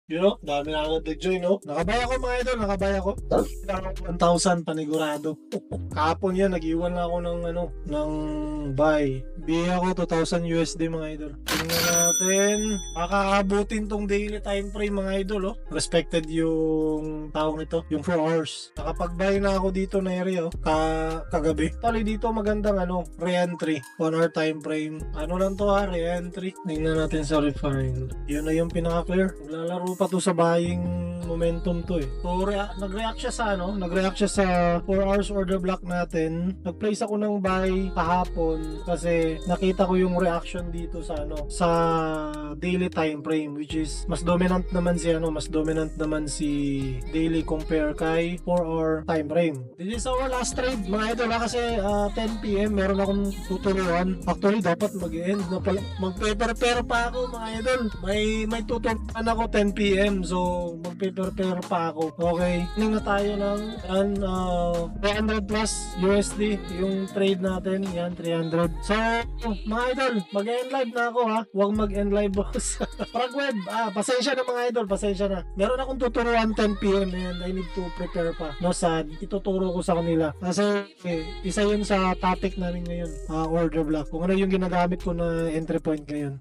You know, dami na agad nag-join, no? Nakabay ako mga idol, nakabay ako. 1,000 panigurado. Kahapon yan, nag-iwan na ako ng ano, ng buy. Biya ako 2,000 USD mga idol. Tingnan natin. Makakaabutin tong daily time frame mga idol, oh. Respected yung tawag nito, yung 4 hours. Nakapag-buy na ako dito na area, oh, kagabi. Tali dito magandang ano, re-entry. 1 hour time frame. Ano lang to ha, re-entry. Tingnan natin sa refine. Yun na yung pinaka-clear. Maglalaro pa to sa buying momentum to eh. So nag-react siya sa ano, nag-react siya sa 4 hours order block natin. Nag-place ako ng buy kahapon kasi nakita ko yung reaction dito sa ano, sa daily time frame, which is mas dominant naman si daily compare kay 4 hour time frame. This is our last trade mga idol ha, kasi 10 PM meron akong tuturuan. Actually dapat mag-end na pala, mag-prepare pa ako mga idol. May tuturuan ako 10 PM, so mag-prepare pa ako. Okay, tingnan na tayo ng 300 plus USD yung trade natin. Yan, 300. So mga idol, mag-end live na ako ha. Huwag mag-end live boss. Pragweb, pasensya na mga idol, pasensya na. Meron akong tuturuan 10 PM and I need to prepare pa. No sad, ituturo ko sa kanila. Kasi isa yun sa topic namin ngayon, order block. Kung ano yung ginagamit ko na entry point ngayon.